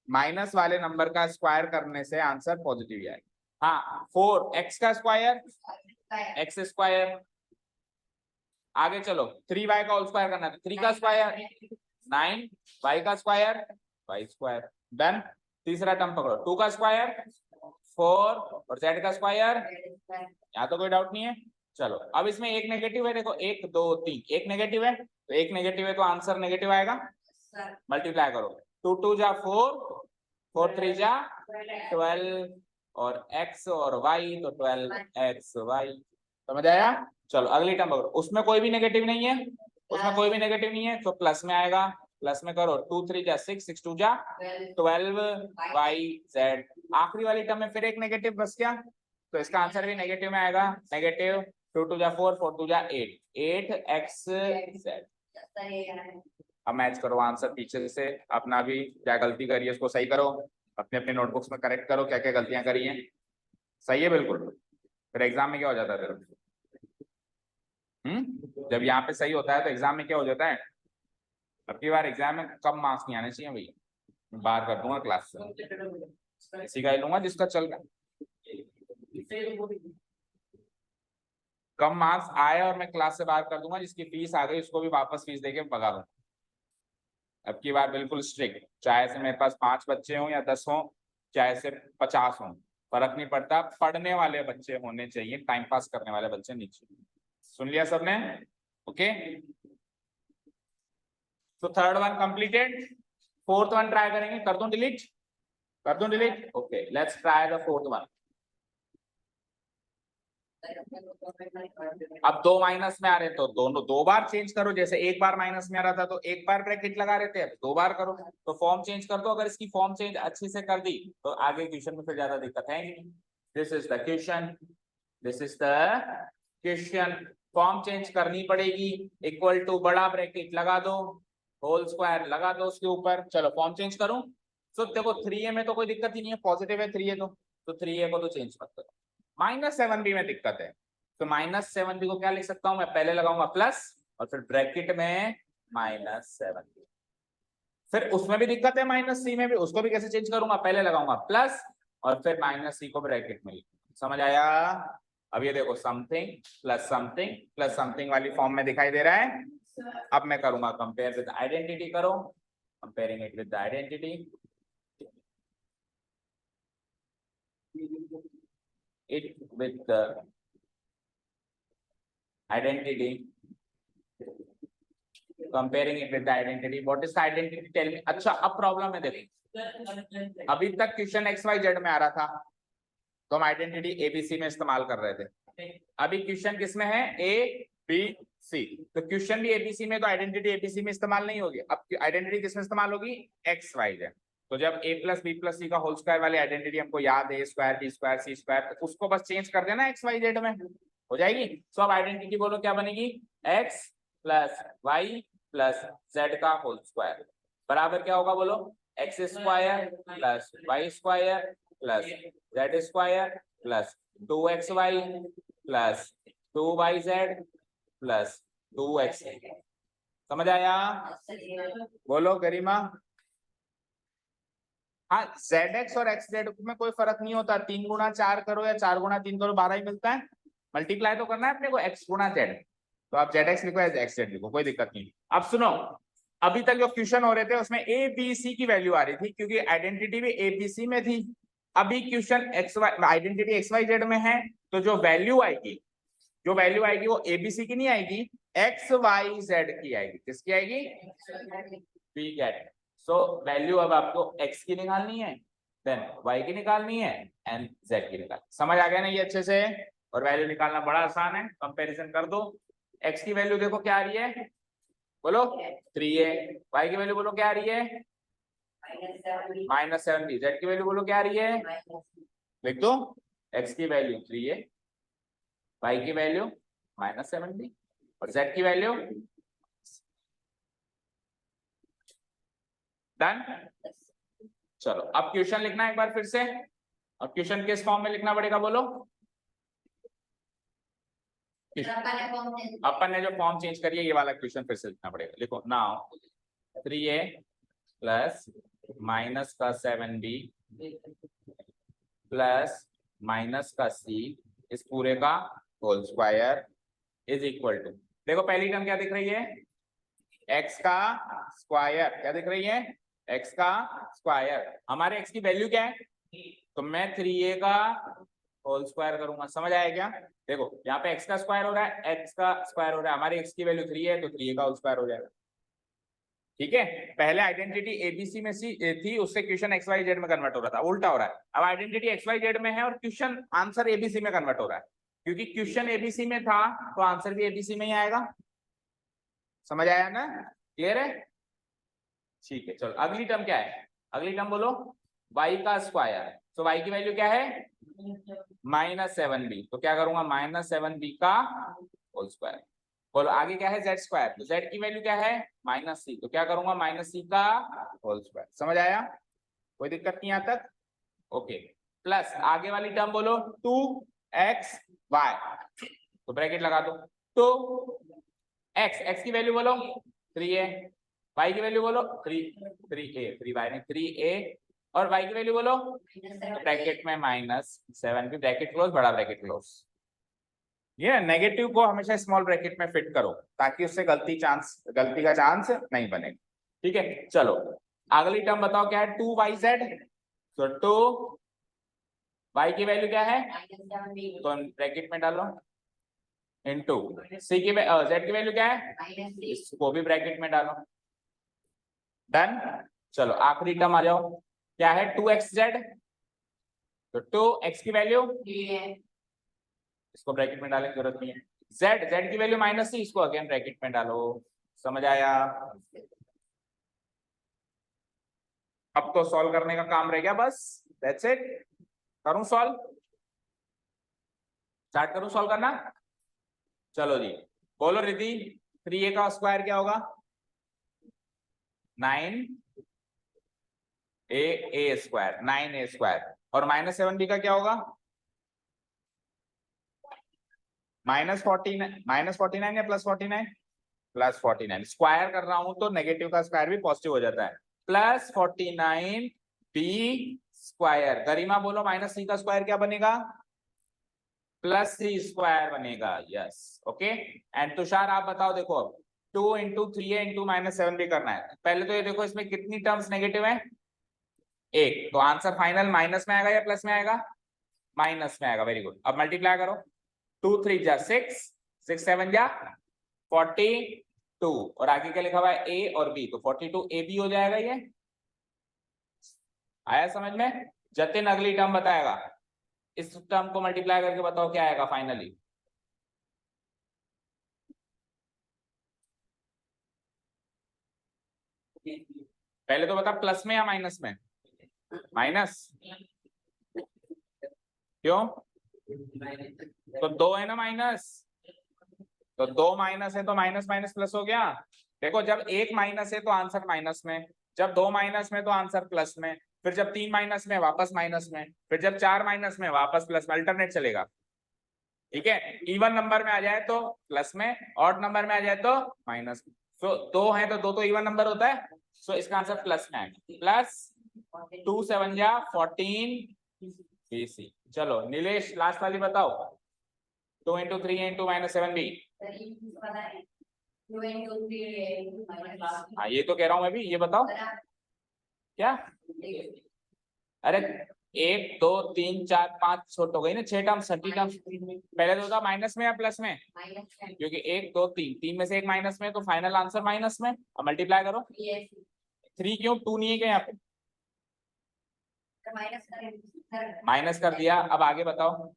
माइनस वाले नंबर का स्क्वायर करने से आंसर पॉजिटिव ही आएगा। हाँ, 4x का स्क्वायर x स्क्वायर। आगे चलो, 3y का होल स्क्वायर करना है, तो 3 का स्क्वायर 9, y का स्क्वायर y स्क्वायर, डन। तीसरा टर्म पकड़ो, 2 का स्क्वायर 4, और z का स्क्वायर, यहाँ तो कोई डाउट नहीं है। चलो अब इसमें एक नेगेटिव है, देखो 1 2 3, एक नेगेटिव है, तो एक नेगेटिव है तो आंसर नेगेटिव आएगा। मल्टीप्लाई करो, 2 2 जा 4, 4 3 जा 12, और x और y तो 12xy। समझ आया? चलो अगली टर्म पकड़ो, उसमें कोई भी नेगेटिव नहीं है, उसमें कोई भी नेगेटिव नहीं है, तो प्लस में आएगा। प्लस में करो, 2 3 जा 6, 6 2 जा 12yz। आखिरी वाली टर्म में फिर एक नेगेटिव बस गया, तो इसका आंसर भी नेगेटिव में आएगा। नेगेटिव 2 2 जा 4, 4 2 जा 8, 8xz। अब मैच करो आंसर पीछे से, अपना भी क्या गलती करी है उसको सही करो, अपने अपने नोटबुक्स में करेक्ट करो क्या क्या गलतियां करी हैं। सही है बिल्कुल, फिर एग्जाम में क्या हो जाता है फिर? जब यहाँ पे सही होता है तो एग्जाम में क्या हो जाता है? अब की बार एग्जाम में कम मार्क्स नहीं आने चाहिए भैया, मैं बाहर कर दूंगा क्लास से, इसी का ही लूंगा जिसका चल रहा है। कम मार्क्स आए और मैं क्लास से बाहर कर दूंगा, जिसकी फीस आ गई उसको भी वापस फीस देके भगा दूंगा। अब की बार बिल्कुल स्ट्रिक्ट, चाहे से मेरे पास 5 बच्चे हों या 10 हों, चाहे से 50 हों, फर्क नहीं पड़ता, पढ़ने वाले बच्चे होने चाहिए, टाइम पास करने वाले बच्चे नहीं चाहिए। सुन लिया सबने? ओके, तो third one completed, fourth one try करेंगे। कर दूं डिलीट? कर दूं delete? Okay, let's try the fourth one. अब 2 माइनस में आ रहे तो दोनों 2 बार चेंज करो, जैसे एक बार माइनस में आ रहा था तो एक बार ब्रैकेट लगा रहे थे, अब 2 बार करो तो फॉर्म चेंज कर दो। अगर इसकी फॉर्म चेंज अच्छी से कर दी तो आगे क्वेश्चन में फिर ज्यादा दिक्कत है नहीं। This is the question, this is the question. Form change करनी पड़ेगी, इक्वल टू बड़ा ब्रैकेट लगा दो, होल स्क्वायर लगा दो उसके ऊपर। चलो फॉर्म चेंज करूं, तो देखो 3a में तो कोई दिक्कत ही नहीं है, पॉजिटिव है 3a, तो 3a को तो चेंज मत करो। -7b में दिक्कत है, तो -7b को क्या लिख सकता हूं मैं? पहले लगाऊंगा प्लस और फिर ब्रैकेट में -7b। फिर उसमें भी दिक्कत है -c में भी, उसको भी कैसे चेंज करूंगा? पहले लगाऊंगा प्लस और फिर -c को ब्रैकेट में लिखूंगा। समझ आया? अब ये देखो समथिंग प्लस समथिंग वाली फॉर्म में दिखाई दे रहा है। अब मैं करूंगा कंपेयर विद आइडेंटिटी, करो comparing it with identity, it with the identity, comparing it with the identity. What is the identity? Tell me. अच्छा, अब प्रॉब्लम है, देखो अभी तक क्वेश्चन XYZ में आ रहा था तो हम आइडेंटिटी ABC में इस्तेमाल कर रहे थे। अभी क्वेश्चन किसमें है? ABC। तो क्वेश्चन भी ABC में, तो आइडेंटिटी ABC में इस्तेमाल नहीं होगी। अब आइडेंटिटी किसमें इस्तेमाल होगी? XYZ। तो जब a plus b plus c का होल स्क्वायर वाली आइडेंटिटी हमको याद है, square b square c square, तो उसको बस चेंज कर देना XYZ में, हो जाएगी। तो अब आइडेंटिटी बोलो क्या बनेगी? x plus y plus z का होल स्क्वायर बराबर क्या होगा बोलो? x square plus y square plus z square plus 2xy plus 2yz plus 2x। समझ आया? बोलो गरिमा। हाँ, zx और xz में कोई फर्क नहीं होता, 3 गुणा 4 करो या 4 गुणा 3 करो 12 ही मिलता है। मल्टीप्लाई तो करना है अपने को x गुणा z, तो आप zx लिखो या xz लिखो, कोई दिक्कत नहीं। अब सुनो, अभी तक जो क्वेश्चन हो रहे थे उसमें a b c की वैल्यू आ रही थी क्योंकि आइडेंटिटी भी a b c में थी। अभी क्वेश्चन आइडेंटिटी XYZ में है, तो जो वैल्यू आएगी वो ABC की नहीं आएगी, XYZ की आएगी। किसकी आएगी? ठीक है। सो वैल्यू अब आपको x की निकालनी है, देन y की निकालनी है एंड z की निकालनी। समझ आ गया ना ये अच्छे से? और वैल्यू निकालना बड़ा आसान है, कंपैरिजन कर दो। x की वैल्यू देखो क्या आ रही है, बोलो 3a। y की वैल्यू बोलो क्या आ रही है? -7b। z की वैल्यू बोलो क्या आ रही है? लिख दो, x की वैल्यू 3a, y की वैल्यू -7b और z की वैल्यू डन। चलो अब क्वेश्चन लिखना है एक बार फिर से, और क्वेश्चन किस फॉर्म में लिखना पड़ेगा बोलो? अपन ने जो फॉर्म चेंज करी है ये वाला क्वेश्चन फिर से लिखना पड़ेगा। लिखो नाउ 3a प्लस माइनस का 7b प्लस माइनस का c इस पूरे का whole square is equal to, देखो पहली टर्म क्या दिख रही है? x का स्क्वायर। क्या दिख रही है? x का स्क्वायर। हमारे x की वैल्यू क्या है? तो मैं 3a का होल स्क्वायर करूंगा। समझ आया क्या? देखो यहाँ पे x का स्क्वायर हो रहा है, x का स्क्वायर हो रहा है, हमारी x की वैल्यू 3 है तो 3a का होल स्क्वायर हो जाएगा। ठीक है, पहले आइडेंटिटी ABC में थी, उससे क्वेश्चन XYZ में कन्वर्ट हो रहा था, उल्टा हो रहा है। अब आइडेंटिटी XYZ में है और क्वेश्चन आंसर ABC में कन्वर्ट हो रहा है, क्योंकि क्वेश्चन ABC में था तो आंसर भी ABC में ही आएगा। समझ आया ना? क्लियर है? ठीक है, चलो अगली टर्म क्या है? अगली टर्म बोलो y का स्क्वायर। तो y की वैल्यू क्या है? -7b। तो क्या करूंगा? -7b का होल स्क्वायर। बोलो आगे क्या है? z square. तो z की वैल्यू क्या है? -c। तो क्या करूंगा? -c का होल स्क्वायर। समझ आया? कोई दिक्कत नहीं यहाँ तक? ओके, प्लस आगे वाली टर्म बोलो 2xy, तो ब्रैकेट लगा दो। तो x की वैल्यू बोलो 3 है, y की वैल्यू बोलो 3y नहीं 3a और y की वैल्यू बोलो ब्रैकेट में -7 भी ब्रैकेट क्लोज बड़ा ब्रैकेट क्लोज। ये नेगेटिव को हमेशा स्मॉल ब्रैकेट में फिट करो ताकि उससे गलती का चांस नहीं बने। ठीक है चलो अगली टर्म बताओ क्या है 2yz। तो 2y की वैल्यू क्या है तो ब्रैकेट में डालो इनटू z की वैल्यू क्या है इसको भी ब्रैकेट में डालो। डन। चलो आखिरी टर्म आ जाओ क्या है 2xz। तो 2x की वैल्यू इसको ब्रैकेट में डालने की जरूरत नहीं है। z की वैल्यू -3 इसको अगेन ब्रैकेट में डालो। समझ आया। अब तो सॉल्व करने का काम रह गया बस दैट्स इट। करूं सॉल्व स्टार्ट करूं सॉल्व करना। चलो जी बोलो रिद्धि 3a का स्क्वायर क्या होगा 9a स्क्वायर 9a स्क्वायर और -7b का क्या होगा -49 या +49 स्क्वायर कर रहा हूं तो नेगेटिव का स्क्वायर भी पॉजिटिव हो जाता है +49 b स्क्वायर। गरिमा बोलो -3 का स्क्वायर क्या बनेगा +3 स्क्वायर बनेगा। यस ओके एंड तुषार आप बताओ देखो अब 2 × 3a × -7 भी करना है। पहले तो ये देखो इसमें कितनी टर्म्स नेगेटिव है एक तो आंसर फाइनल माइनस में आएगा या प्लस में आएगा माइनस में आएगा। Very good. अब मल्टीप्लाई करो 2 3 जा 6 6 7 जा 42 और आगे क्या लिखा हुआ है a और b तो 42ab हो जाएगा। ये आया समझ में। जतिन अगली टर्म बताएगा इस टर्म को मल्टीप्लाई करके बताओ क्या आएगा फाइनली। पहले तो बता प्लस में या माइनस में माइनस क्यों तो 2 है ना माइनस तो 2 माइनस है तो माइनस माइनस प्लस हो गया। देखो जब 1 माइनस है तो आंसर माइनस में जब 2 माइनस में तो आंसर प्लस में फिर जब 3 माइनस में वापस माइनस में फिर जब 4 माइनस में वापस प्लस में अल्टरनेट चलेगा। ठीक है इवन नंबर में आ जाए तो प्लस में ऑड नंबर में आ जाए तो माइनस में। सो 2 है तो 2 तो इवन नंबर होता है सो इसका आंसर प्लस में आएगा प्लस 2 7 जा 14 BC। चलो नीलेश लास्ट वाली बताओ 2 × 3 × -7b। हाँ ये तो कह रहा हूं मैं भी। ये बताओ क्या अरे 1 2 3 4 5 छोट हो गई ना 6 टर्म 30 टर्म। पहले तो था माइनस में या प्लस में क्योंकि 1 2 3 में से एक माइनस में तो फाइनल आंसर माइनस में। अब मल्टीप्लाई करो 3 क्यों 2 नहीं है क्या यहाँ पे माइनस कर दिया। अब आगे बताओ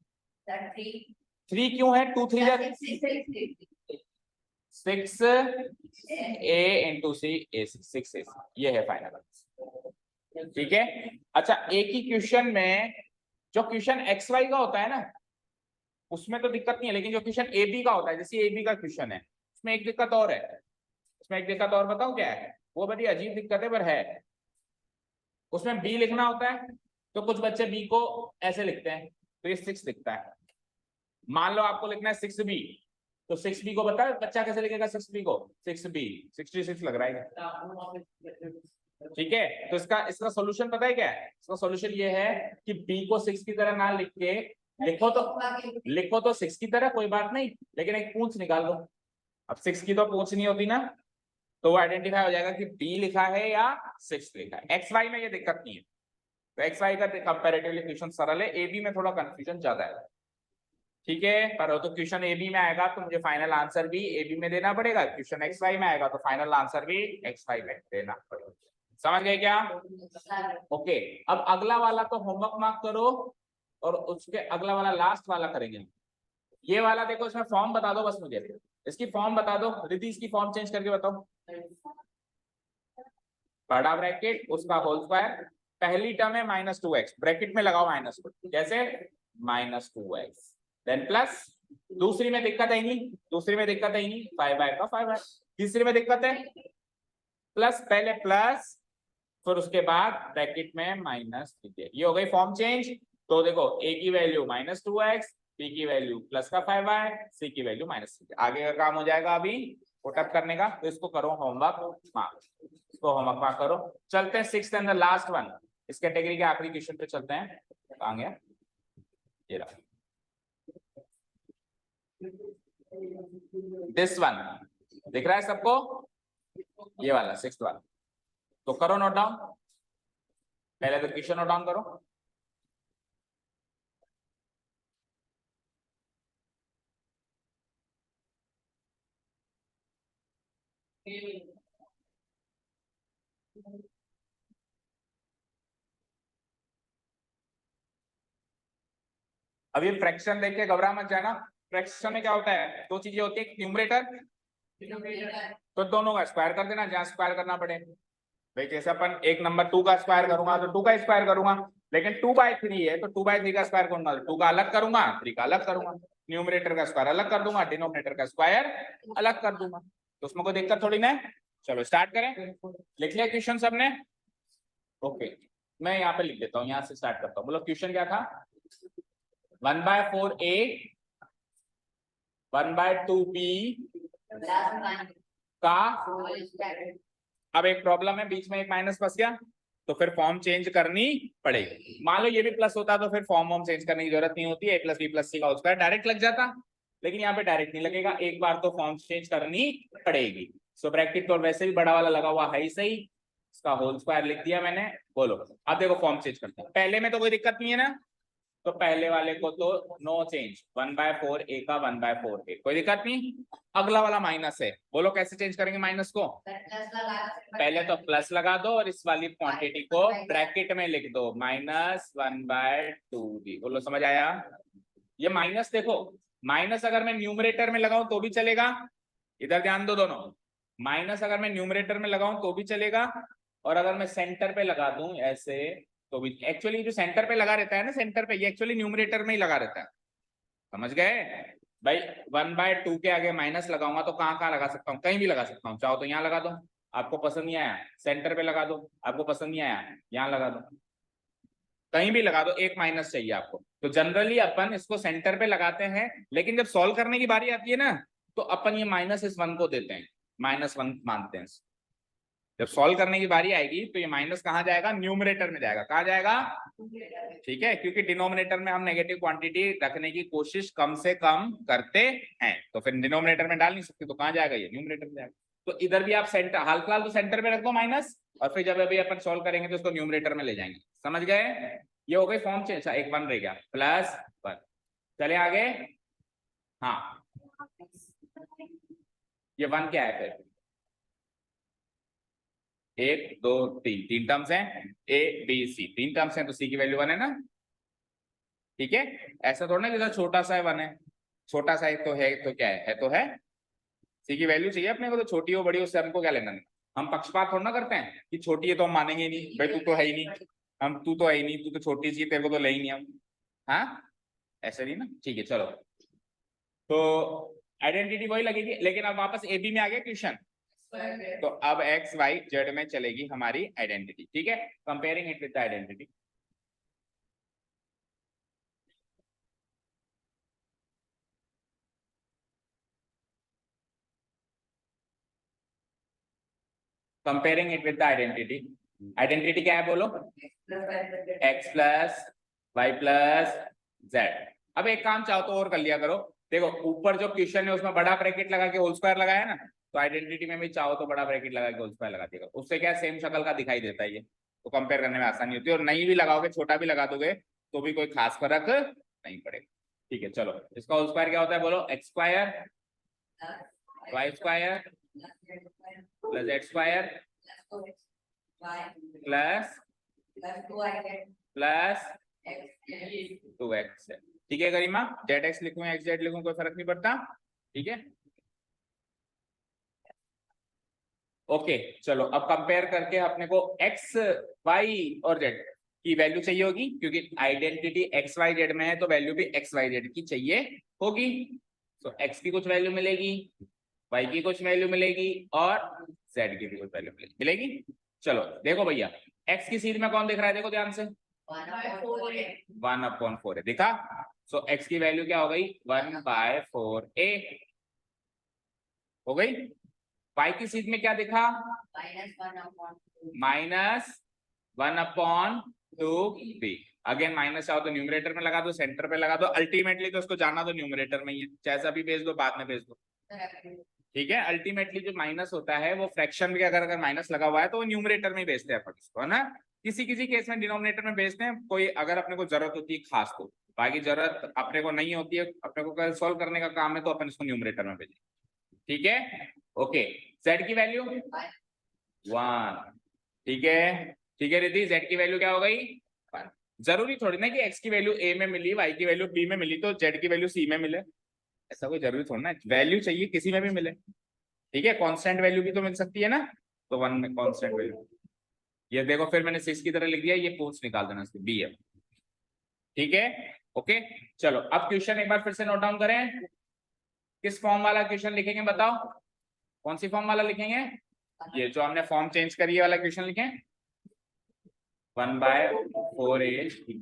3 क्यों है 2 3 6 a × c a 6 a ये है फाइनल आंसर। ठीक है अच्छा एक ही क्वेश्चन में जो क्वेश्चन xy का होता है ना उसमें तो दिक्कत नहीं है लेकिन जो क्वेश्चन ab का होता है जैसे ab का क्वेश्चन है उसमें एक दिक्कत और है। उसमें एक दिक्कत और बताओ क्या है वो बड़ी अजीब दिक्कत है पर है। उसमें b लिखना होता है तो कुछ बच्चे b को ऐसे लिखते हैं तो ये 6 दिखता है। मान लो आपको लिखना है 6b तो 6b को बता बच्चा कैसे लिखेगा 6b को 6b 66 लग रहा है। ठीक है तो इसका सॉल्यूशन पता है क्या है इसका सॉल्यूशन ये है कि b को 6 की तरह ना लिख के लिखो तो 6 की तरह कोई बात नहीं लेकिन एक पूंछ निकाल लो। अब 6 की तो पूंछ नहीं होती ना तो वो आइडेंटिफाई हो जाएगा कि b लिखा है या 6 लिखा है। xy में ये दिक्कत नहीं है तो xy का कंपैरेटिवली क्वेश्चन सरल है ab में थोड़ा कंफ्यूजन ज्यादा है। ठीक है पर तो क्वेश्चन ए बी में आएगा तो मुझे फाइनल आंसर भी ए बी में देना पड़ेगा। क्वेश्चन एक्स वाई में आएगा तो फाइनल आंसर भी एक्स वाई में देना पड़ेगा। समझ गए क्या ओके। अब अगला वाला तो होमवर्क मार्क करो और उसके अगला वाला लास्ट वाला करेंगे। ये वाला देखो इसमें फॉर्म बता दो बस मुझे इसकी फॉर्म बता दो रिद्धि इसकी फॉर्म चेंज करके बताओ। बड़ा ब्रैकेट उसका होल स्क्वायर पहली टर्म है -2x ब्रैकेट में लगाओ माइनस को जैसे -2x देन प्लस दूसरी में दिक्कत है नहीं 5y का 5y। तीसरी में दिक्कत है प्लस पहले प्लस फिर उसके बाद ब्रैकेट में माइनस लीजिए। ये हो गई फॉर्म चेंज। तो देखो a की वैल्यू -2x b की वैल्यू प्लस का 5y c की वैल्यू -3 आगे का काम हो जाएगा अभी पुटअप करने का, तो इसको करो होमवर्क मार्क, इसको होमवर्क मार्क करो। चलते हैं sixth and the last one, इस कैटेगरी के आखिरी क्वेश्चन पे चलते हैं। कहाँ गया ये रहा, दिस वन दिख रहा है सबको, ये वाला सिक्स्थ वाला, तो करो नोट डाउन, पहले तो क्वेश्चन नोट डाउन करो। अब ये फ्रैक्शन देख के घबरा मत जाना। फ्रैक्शन में क्या होता है, दो चीजें होती है, न्यूमरेटर तो दोनों का स्क्वायर कर देना जहां स्क्वायर करना पड़े। भाई जैसे अपन एक नंबर 2 का स्क्वायर करूंगा तो 2 का स्क्वायर करूंगा, लेकिन 2/3 है तो 2/3 का स्क्वायर करूंगा, 2 का अलग करूंगा, 3 का अलग करूंगा, न्यूमरेटर का स्क्वायर अलग कर दूंगा, डिनोमिनेटर का स्क्वायर अलग कर दूंगा, तो उसमें कोई दिक्कत थोड़ी ना है। चलो स्टार्ट करें, लिख लिया क्वेश्चन सबने? ओके, मैं यहाँ पे लिख देता हूँ, यहाँ से स्टार्ट करता हूँ। बोलो क्वेश्चन क्या था? 1/4a 1/2b का, अब एक प्रॉब्लम है, बीच में एक माइनस फंस गया तो फिर फॉर्म चेंज करनी पड़ेगी। मान लो ये भी प्लस होता तो फिर फॉर्म चेंज करने की जरूरत नहीं होती, a+b+c का स्क्वायर डायरेक्ट लग जाता, लेकिन यहाँ पे डायरेक्ट नहीं लगेगा, एक बार तो फॉर्म चेंज करनी पड़ेगी। सो ब्रैकेट तो वैसे भी बड़ा वाला लगा हुआ है ही सही, इसका होल स्क्वायर लिख दिया मैंने। बोलो अब देखो फॉर्म चेंज करते हैं, पहले में तो कोई दिक्कत नहीं है ना, तो पहले वाले को तो नो चेंज, 1/4a का 1/4a कोई दिक्कत नहीं। अगला वाला माइनस है, बोलो कैसे चेंज करेंगे माइनस को? पहले तो प्लस लगा दो और इस वाली क्वांटिटी को ब्रैकेट में लिख दो, -1/2b। बोलो समझ आया? ये माइनस देखो, माइनस अगर मैं न्यूमरेटर में लगाऊं तो भी चलेगा, इधर ध्यान दो दोनों, माइनस अगर मैं न्यूमरेटर में लगाऊं तो भी चलेगा, और अगर मैं सेंटर पे लगा दूं ऐसे तो भी। एक्चुअली जो सेंटर पे लगा रहता है ना, सेंटर पे, ये एक्चुअली न्यूमरेटर में ही लगा रहता है, समझ गए भाई? 1/2 के आगे माइनस लगाऊंगा तो कहाँ कहाँ लगा सकता हूँ? कहीं भी लगा सकता हूँ, चाहो तो यहाँ लगा दो, आपको पसंद नहीं आया सेंटर पे लगा दो, आपको पसंद नहीं आया यहाँ लगा दो, कहीं भी लगा दो, एक माइनस चाहिए आपको। तो जनरली अपन इसको सेंटर पे लगाते हैं, लेकिन जब सॉल्व करने की बारी आती है ना, तो अपन ये -1 को देते हैं, -1 मानते हैं। जब सॉल्व करने की बारी आएगी तो ये माइनस कहाँ जाएगा? न्यूमरेटर में जाएगा। कहाँ जाएगा? ठीक है, क्योंकि डिनोमिनेटर में हम नेगेटिव क्वांटिटी रखने की कोशिश कम से कम करते हैं, तो फिर डिनोमिनेटर में डाल नहीं सकते, तो कहाँ जाएगा? ये न्यूमरेटर में जाएगा। तो इधर भी आप सेंटर, हाल फिलहाल तो सेंटर पे रख दो माइनस, और फिर जब अभी अपन सॉल्व करेंगे तो उसको न्यूमरेटर में ले जाएंगे। समझ गए? ये हो गई फॉर्म चेंज। एक 1 रह गया, +1। चले आगे। हाँ, ये 1 क्या है फिर? 1 2 3, 3 टर्म्स हैं, A B C 3 टर्म्स हैं, तो C की वैल्यू 1 है ना? ठीक है, ऐसा थोड़ा ना जैसा छोटा सा है 1 है, छोटा सा है तो क्या है तो है। C की वैल्यू चाहिए अपने को, तो छोटी हो बड़ी हो उससे हमको क्या लेना? हम पक्षपात थोड़ा ना करते हैं कि छोटी है तो हम मानेंगे नहीं, भाई तू तो है ही नहीं, हम तू तो है ही नहीं, तू तो छोटी सी, तेरे को तो ले ही नहीं हम, हाँ ऐसा नहीं ना। ठीक है चलो, तो आइडेंटिटी वही लगेगी, लेकिन अब वापस AB में आ गया क्वेश्चन, तो अब XYZ में चलेगी हमारी आइडेंटिटी। ठीक है, comparing it with the identity. Comparing it with the identity, identity क्या है बोलो? X + Y + Z। अब एक काम चाहो तो और कर लिया करो, देखो ऊपर जो क्वेश्चन है उसमें बड़ा ब्रैकेट लगा के होल स्क्वायर लगाया ना, तो आइडेंटिटी में भी चाहो तो बड़ा ब्रैकेट लगा के होल स्क्वायर लगा दिया, उससे क्या सेम शक्ल का दिखाई देता है ये, तो कंपेयर करने में आसानी होती है। और नहीं भी लगाओगे, छोटा भी लगा दोगे तो भी कोई खास फर्क नहीं पड़ेगा। ठीक है चलो, इसका होल स्क्वायर क्या होता है बोलो? X² Y² + Z² plus 2x है। ठीक है गरिमा, ZX लिखूं या XZ लिखूं कोई फर्क नहीं पड़ता। ठीक है ओके चलो, अब कंपेयर करके अपने को X Y और Z की वैल्यू चाहिए होगी, क्योंकि आइडेंटिटी XYZ में है तो वैल्यू भी XYZ की चाहिए होगी। तो X की कुछ वैल्यू मिलेगी, Y की कुछ वैल्यू मिलेगी और Z की भी कुछ वैल्यू मिलेगी। चलो देखो भैया, X की सीध में कौन दिख रहा है? देखो ध्यान से, 1/4 है, दिखा? सो X की वैल्यू क्या हो गई? 1/4a हो गई। y की सीध में क्या दिखा? -1/2b। अगेन माइनस चाहो तो न्यूमरेटर में लगा दो, सेंटर पे लगा दो, अल्टीमेटली तो उसको जाना तो न्यूमरेटर में ही है, चाहे अभी भेज दो बाद में भेज दो, ठीक है। अल्टीमेटली जो माइनस होता है वो फ्रैक्शन भी अगर माइनस लगा हुआ है तो वो न्यूमरेटर में ही भेजते हैं अपन इसको, है ना। किसी किसी केस में डिनोमिनेटर में भेजते हैं, कोई अगर अपने को जरूरत होती है खास तो, बाकी जरूरत अपने को नहीं होती है, अपने को सोल्व करने का काम है तो अपन इसको न्यूमरेटर में भेजें, ठीक है। ओके, z की वैल्यू 1, ठीक है, ठीक है रिद्धि, z की वैल्यू क्या हो गई 1। जरूरी थोड़ी ना कि x की वैल्यू a में मिली, y की वैल्यू b में मिली तो z की वैल्यू c में मिले, ऐसा कोई जरूरी थोड़ा ना, वैल्यू चाहिए किसी में भी मिले, ठीक है। कांस्टेंट वैल्यू भी तो मिल सकती है ना, तो 1 में कांस्टेंट वैल्यू, ये देखो फिर मैंने 6 की तरह लिख दिया, ये पोल्स निकाल देना इसके बी है, ठीक है। ओके चलो अब क्वेश्चन एक बार फिर से नोट डाउन करें, किस फॉर्म वाला क्वेश्चन लिखेंगे बताओ, कौन सी फॉर्म वाला लिखेंगे, ये जो हमने फॉर्म चेंज करी है वाला क्वेश्चन लिखें, 1/4a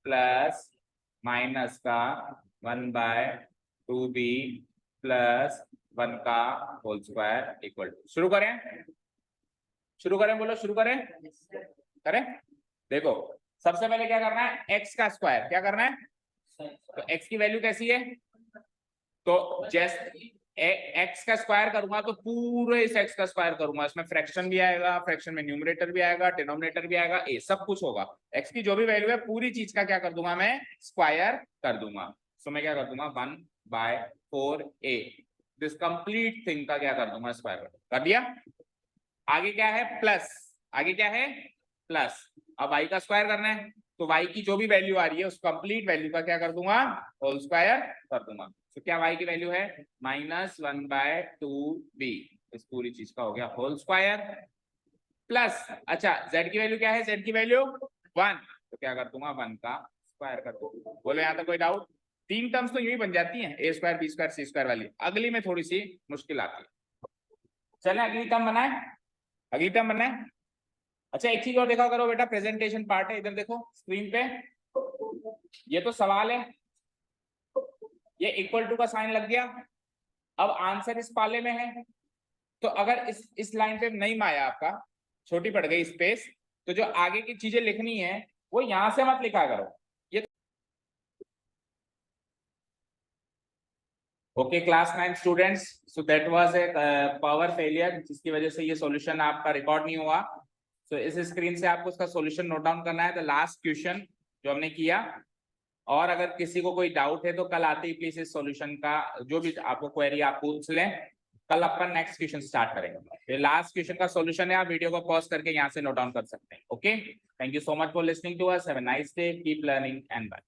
प्लस माइनस का 1/2b प्लस 1 का होल स्क्वायर इक्वल टू, शुरू करें बोलो, शुरू करें। देखो सबसे पहले क्या करना है, x का स्क्वायर क्या करना है, तो x की वैल्यू कैसी है, तो जैसे x का स्क्वायर करूंगा तो पूरे इस x का स्क्वायर करूंगा, इसमें फ्रैक्शन भी आएगा, फ्रैक्शन में न्यूमरेटर भी आएगा, डिनोमिनेटर भी आएगा, a सब कुछ होगा, x की जो भी वैल्यू है पूरी चीज का क्या कर दूंगा मैं, स्क्वायर कर दूंगा। तो मैं क्या कर दूंगा 1/4a, दिस कंप्लीट थिंग का क्या कर दूंगा, स्क्वायर कर दिया। आगे क्या है प्लस, आगे क्या है प्लस, अब y का स्क्वायर करना है तो y की जो भी वैल्यू आ रही है उस कंप्लीट वैल्यू का क्या कर दूंगा, होल स्क्वायर कर दूंगा। तो क्या y की वैल्यू है -1/2b, इस पूरी चीज का हो गया होल स्क्वायर प्लस, अच्छा z की वैल्यू क्या है, z की वैल्यू 1, तो क्या कर दूंगा 1 का स्क्वायर कर दूंगा। बोलो यहाँ तक कोई डाउट, तीन टर्म्स तो यूं ही बन जाती हैं, a square b square c square वाली, अगली में थोड़ी सी मुश्किल आती है। चले अगली टर्म बनाए, अगली टर्म बनाए। अच्छा एक चीज और देखा करो बेटा, प्रेजेंटेशन पार्ट है, इधर देखो स्क्रीन पे, ये तो सवाल है, ये इक्वल टू का साइन लग गया, अब आंसर इस पाले में है, तो अगर इस लाइन पे नहीं आया आपका, छोटी पड़ गई स्पेस, तो जो आगे की चीजें लिखनी है वो यहां से मत लिखा करो, ये okay class 9 students, so that was a power failure जिसकी वजह से ये सॉल्यूशन आपका रिकॉर्ड नहीं हुआ। तो इस स्क्रीन से आपको उसका सॉल्यूशन नोट डाउन करना है, द लास्ट क्वेश्चन जो हमने किया, और अगर किसी को कोई डाउट है तो कल आते ही प्लीज इस सॉल्यूशन का जो भी आपको क्वेरी आप पूछ लें, कल अपन नेक्स्ट क्वेश्चन स्टार्ट करेंगे। ये लास्ट क्वेश्चन का सॉल्यूशन है, आप वीडियो को पॉज करके यहाँ से नोट डाउन कर सकते हैं। Okay, thank you so much for listening to us, have a nice day, keep learning and bye.